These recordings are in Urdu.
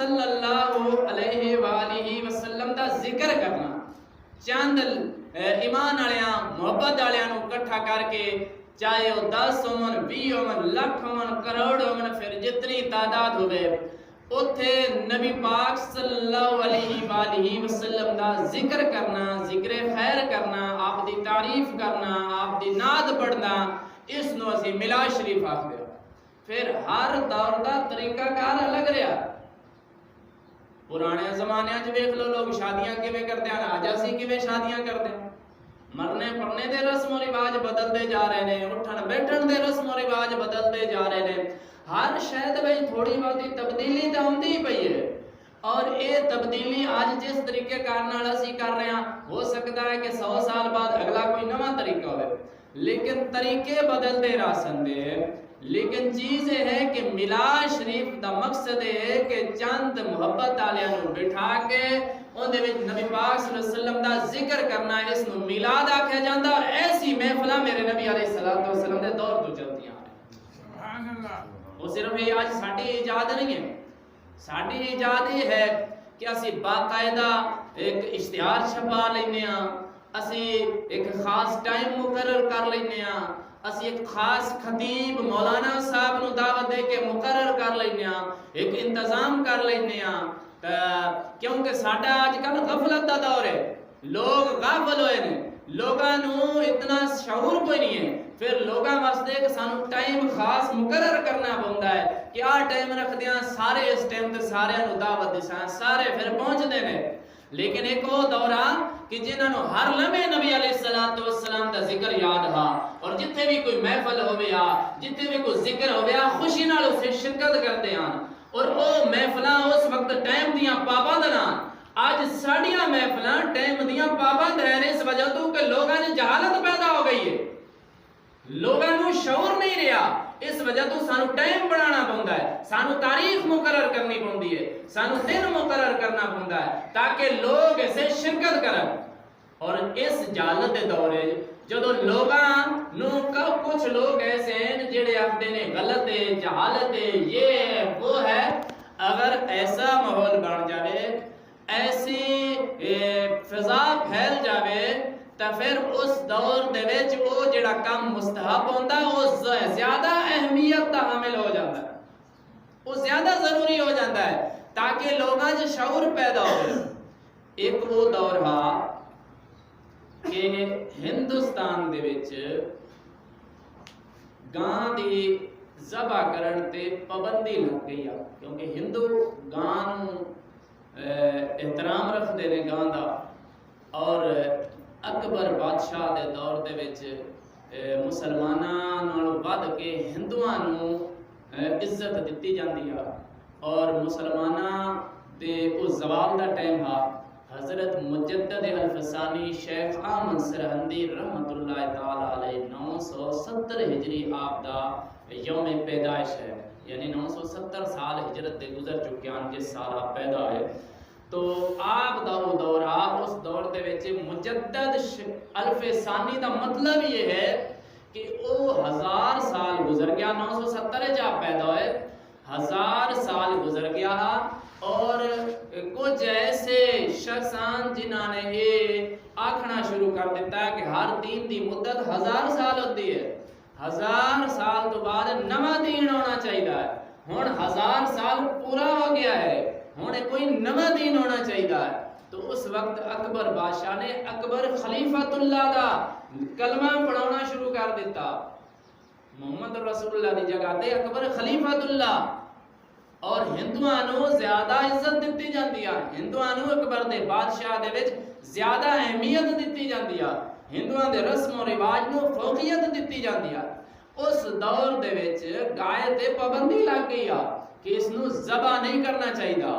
صلی اللہ علیہ وآلہ وسلم دا ذکر کرنا، چند ایمان والےاں محبت والےاں نوں اکٹھا کر کے، چاہے وہ 10 ہون 20 ہون لاکھ ہون کروڑ ہون، پھر جتنی تعداد ہوئے اوتھے نبی پاک صلی اللہ علیہ وآلہ وسلم دا ذکر کرنا، ذکر خیر کرنا، آپ دی تعریف کرنا، آپ دی نعت پڑھنا، اس نو اسی میلاد شریف آکھدے ہاں۔ پھر ہر دور دا طریقہ کار الگ رہا۔ پرانے زمانے وچ ویکھ لو لوگ شادیاں کیویں کردے ہیں، اج اسی کیویں شادیاں کردے ہیں۔ مرنے پڑنے دے رسم و رواج بدلتے جا رہے ہیں، اٹھن بیٹھن دے رسم و رواج بدلتے جا رہے ہیں۔ ہر شاید بھئی تھوڑی بہتی تبدیلی تو ہوندی ہی پئی ہے، اور یہ تبدیلی آج جس طریقے کار نال اسی کر رہے ہیں، ہو سکتا ہے کہ 100 سال بعد اگلا کوئی نواں طریقہ ہوئے، لیکن طریقے بدلتے رہ سکتے۔ لیکن چیز یہ ہے کہ میلاد شریف دا مقصد ہے کہ چند محبت والےاں نوں بٹھا کے اون دے وچ نبی پاک صلی اللہ علیہ وسلم دا ذکر کرنا، اس نوں میلاد آکھیا جاندا، اور ایسی محفلاں میرے نبی علیہ الصلوۃ والسلام دے دور تو چلدیاں ہیں۔ سبحان اللہ۔ وہ صرف یہ آج ساڈی ایجاد نہیں ہے، ساڈی ایجاد یہ ہے کہ اسی باقاعدہ ایک اشتہار چھپا لینے ہاں، اسی ایک خاص ٹائم مقرر کر لینے ہاں، اسی ایک خاص خطیب مولانا صاحب نو دعوت دے کے مقرر کر لینے ہاں، ایک انتظام کر لینے ہاں، کیونکہ ساڈا آج کل غفلت دا دور ہے، لوگ غافل ہوئے نے، لوگاں نو اتنا شعور کوئی نہیں ہے۔ پھر لوگاں واسطے کہ سانو ٹائم خاص مقرر کرنا پوندا ہے کہ آ ٹائم رکھ دیاں، سارے اس ٹائم تے سارے نو دعوت دیساں، سارے پھر پہنچ دے نے۔ لیکن ایک وہ دورہ کہ جنہاں نو ہر لمحے نبی علیہ الصلوۃ والسلام دا ذکر یاد ہا، اور جتھے بھی کوئی محفل ہوے آ، جتھے بھی کوئی ذکر ہوے آ، خوشی نال اسے شرکت کرتے ہیں، اور او محفلاں اس وقت ٹائم دیاں پابند نہ۔ آج ساڈیاں محفلاں ٹائم دیاں پابند ہیں، اس وجہ تو کہ لوگاں نے جہالت پیدا ہو گئی ہے، لوگاں نو شعور نہیں رہا، اس وجہ تو سانو ٹائم بنانا پوندا ہے، سانو تاریخ مقرر کرنی پوندی ہے، سانو دن مقرر کرنا پوندا ہے تاکہ لوگ اسے شرکت کرن۔ اور اس جہالت دے دورے جدو لوگاں نو کچھ لوگ ایسے ہیں جڑے آکھدے نے غلط ہے، جہالت ہے، یہ ہے وہ ہے، اگر ایسا ماحول بن جاوے، ایسی فضا پھیل جاوے، تا پھر اس دور دے وچ او جڑا کام مستحب ہوندا او زیادہ اہمیت دا حامل ہو جاتا ہے، وہ زیادہ ضروری ہو جاتا ہے تاکہ لوگاں وچ شعور پیدا ہو۔ ایک وہ دور ہا کہ ہندوستان دے وچ گاں دی ذبح کرن تے پابندی لگ گئی ہے، کیونکہ ہندو گاں نوں احترام رکھدے نے گاں دا، اور اکبر بادشاہ دے دور دے وچ مسلماناں نال ود کے ہندوؤں نوں عزت دتی جاندی ہے، اور مسلماناں دے او زوال دا ٹائم ہا۔ حضرت مجدد الفسانی شیخ احمد سرہندی رحمت اللہ تعالی علیہ 970 ہجری آپ دا یوم پیدائش ہے، یعنی 970 سال ہجرت دے گزر چکے ہیں جس سال آپ پیدا ہوئے۔ تو آپ دا وہ دور آ، اس دور دے وچ مجدد الفسانی دا مطلب یہ ہے کہ او 1000 سال گزر گیا، 970 جا پیدا ہوئے، 1000 سال گزر گیا، اور کچھ ایسے شخصان جنہاں نے یہ آکھنا شروع کر دیتا ہے کہ ہر دین دی مدت 1000 سال ہوتی ہے، 1000 سال تو بعد نواں دین ہونا چاہیے ہے، ہن 1000 سال پورا ہو گیا ہے، ہن کوئی نواں دین ہونا چاہیے ہے۔ تو اس وقت اکبر بادشاہ نے اکبر خلیفۃ اللہ دا کلمہ پڑھانا شروع کر دیتا، محمد رسول اللہ دی جگہ تے اکبر خلیفۃ اللہ، اور ہندوؤں نو زیادہ عزت دتی جاندی ہے، ہندوؤں نو اکبر دے بادشاہ دے وچ زیادہ اہمیت دتی جاندی ہے، ہندوؤں دے رسم و رواج نو فوقیت دتی جاندی ہے۔ اس دور دے وچ گائے تے پابندی لگ گئی ہے کہ اس نو ذبح نہیں کرنا چاہیے۔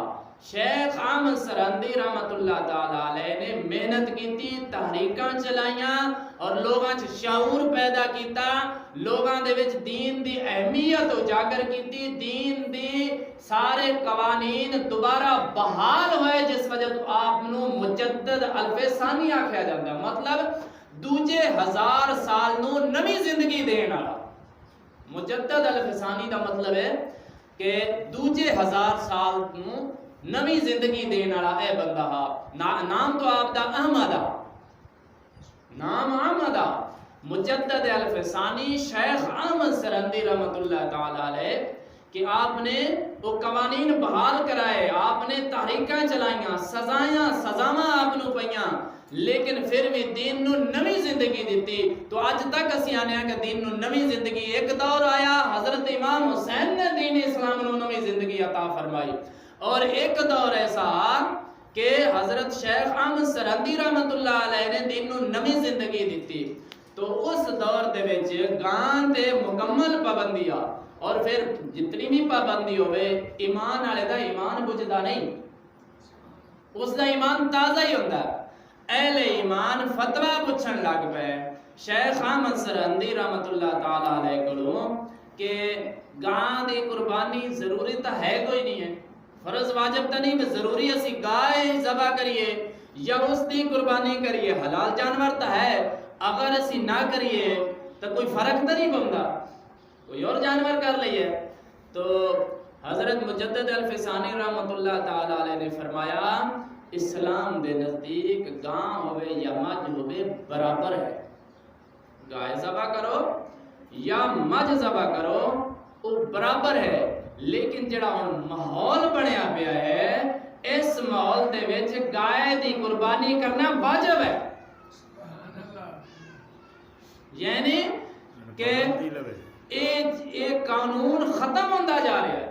شیخ احمد سرہندی رحمت اللہ تعالی علیہ نے محنت کیتی، تحریکاں چلائیاں، اور لوگاں چ شعور پیدا کیتا، لوگاں دے وچ دین دی اہمیت اجاگر کیتی، دین دی سارے قوانین دوبارہ بحال ہوئے، جس وجہ تو آپ نو مجدد الفسانی آکھیا جاتا ہے، مطلب دوجے 1000 سال نو نوی زندگی دین والا۔ مجدد الفسانی دا مطلب ہے کہ دوجے 1000 سال نو نوی زندگی دین والا اے بندہ نام تو آپ دا احمد آ، نام احمد آ، مجدد الفسانی شیخ احمد سرندی رحمت اللہ تعالی علیہ کہ آپ نے وہ قوانین بحال کرائے، آپ نے تحریکاں چلائیاں، سزاواں آپ نو پئیاں، لیکن پھر بھی دین نو نوی زندگی دیتی۔ تو اج تک اسی آنے ہیں کہ دین نو نوی زندگی، ایک دور آیا حضرت امام حسین نے دین اسلام نو نوی زندگی عطا فرمائی، اور ایک دور ایسا کہ حضرت شیخ احمد سرندی رحمت اللہ علیہ نے دین نو نوی زندگی دیتی۔ تو اس دور دے وچ گاں تے مکمل پابندی آ، اور پھر جتنی بھی پابندی ہوئے ایمان والے دا ایمان بجھدا نہیں، اس دا ایمان تازہ ہی ہوتا ہے۔ اہل ایمان فتوی پوچھن لگ پے شیخ احمد سرندی رحمت اللہ تعالی علیہ کولوں کہ گاں دی قربانی ضروری تو ہے کوئی نہیں ہے، فرض واجب تو نہیں، ضروری اسی گائے ذبح کریے یا اس دی قربانی کریے، حلال جانور تو ہے، اگر اسی نہ کریے تو کوئی فرق تو نہیں پوندا، کوئی اور جانور کر لئیے۔ تو حضرت مجدد الفسانی رحمت اللہ تعالی علیہ نے فرمایا اسلام دے نزدیک گاں ہوئے یا مجھ ہوئے برابر ہے، گائے ذبح کرو یا مجھ ذبح کرو وہ برابر ہے، لیکن جڑا ہن ماحول بنیا پیا ہے اس ماحول دے وچ گائے دی قربانی کرنا واجب ہے، یعنی کہ ایک قانون ختم ہوتا جا رہا ہے۔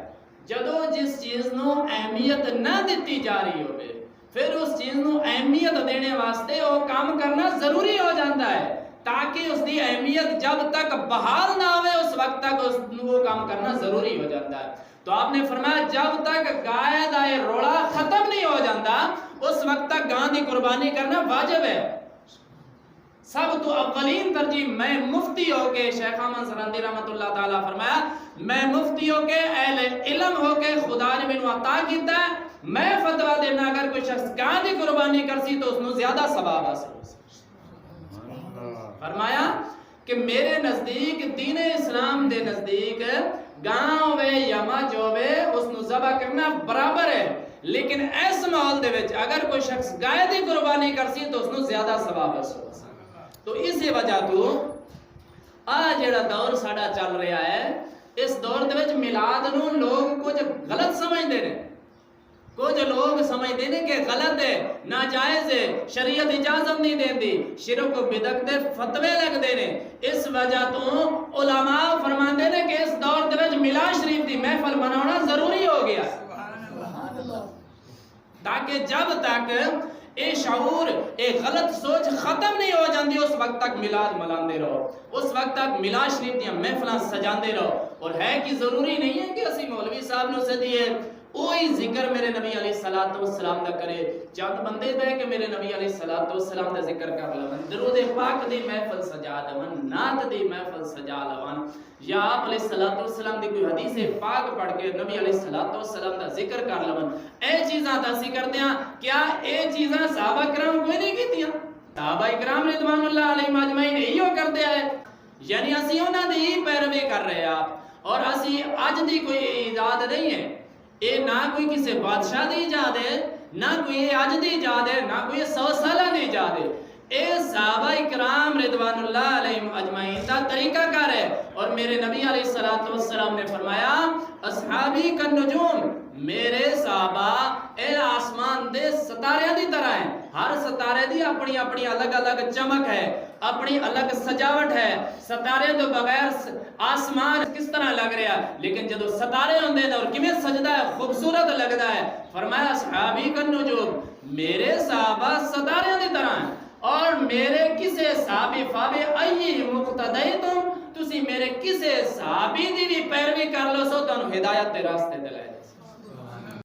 جدو جس چیز نو اہمیت نہ دیتی جا رہی ہوئے پھر اس چیز نو اہمیت دینے واسطے وہ کام کرنا ضروری ہو جاتا ہے، تاکہ اس دی اہمیت جب تک بحال نہ ہوئے اس وقت تک اس وہ کام کرنا ضروری ہو جاتا ہے۔ تو آپ نے فرمایا جب تک گائے دا روڑا ختم نہیں ہو جاتا اس وقت تک گاں دی قربانی کرنا واجب ہے۔ سب تو اولین ترجیح میں مفتی ہو کے، شیخ احمد سرندی رحمت اللہ تعالیٰ فرمایا میں مفتی ہو کے اہل علم ہو کے خدا نے مینوں عطا کیتا ہے، میں فتویٰ دینا اگر کوئی شخص گاں دی قربانی کرسی تو اس نو زیادہ ثواب حاصل ہو سکتا۔ فرمایا کہ میرے نزدیک دین اسلام دے نزدیک گاں ہوئے یا مجھ ہوئے اس نو ذبح کرنا برابر ہے، لیکن ایس ماحول دے وچ اگر کوئی شخص گائے دی قربانی کرسی تو اس نو زیادہ ثواب حاصل ہو سکتا۔ تو اسی وجہ تو جڑا دور ساڈا چل رہا ہے اس دور دے وچ میلاد نو لوگ کچھ غلط سمجھدے نے، کچھ لوگ سمجھدے نے کہ غلط ہے، ناجائز ہے، شریعت اجازت نہیں دیندی، شرک و بدعت دے فتوے لگدے نے۔ اس وجہ تو علماء فرماندے نے کہ اس دور دے وچ میلاد شریف دی محفل منانا ضروری ہو گیا، تاکہ جب تک اے شعور اے غلط سوچ ختم نہیں ہو جاندی اس وقت تک میلاد ملاندے رہو، اس وقت تک میلاد شریف دیاں محفلاں سجاندے رہو۔ اور ہے کہ ضروری نہیں ہے کہ اسی مولوی صاحب نو سدیے وہی ذکر میرے نبی علیہ السلام دا کرے، چند بندے بہ کے میرے نبی علیہ السلام دا ذکر کر لون، درود پاک دی محفل سجا لون، نعت دی محفل سجا لون، یا آپ علیہ السلام دی کوئی حدیث پاک پڑھ کے نبی علیہ السلام دا ذکر کر لون۔ اے چیزاں تاسی کرتے ہیں، کیا اے چیزاں صحابہ کرام کوئی نہیں کیتیاں؟ صحابہ کرام رضوان اللہ علیہم اجمعین ایو کردے آئے، یعنی اسی انہاں دی پیروی کر رہے ہیں، اور اسی اج دی کوئی ایجاد نہیں ہے، اے نہ کوئی کسی بادشاہ دی ایجاد ہے، نہ کوئی اج دی ایجاد ہے، نہ کوئی 100 سالہ دی ایجاد ہے، اے صحابہ کرام رضوان اللہ علیہم اجمعین دا طریقہ کار ہے۔ اور میرے نبی علیہ السلام نے فرمایا اصحابی کا نجوم، میرے صحابہ اے آسمان دے ستارے دی طرح ہیں، ہر ستارے دی اپنی اپنی الگ الگ چمک ہے، اپنی الگ سجاوٹ ہے، ستارے تو بغیر آسمان کس طرح لگ رہا ہے، لیکن جدو ستارے ہوندے ہیں اور کیویں سجدہ ہے، خوبصورت لگدا ہے۔ فرمایا اصحابی کا نجوم، میرے صحابہ ستارے دی طرح ہیں، اور میرے کسے صحابی فابے ای مقتدی تم، تسی میرے کسے صحابی دی بھی پیروی کر لو سو تانوں ہدایت دے راستے تے لے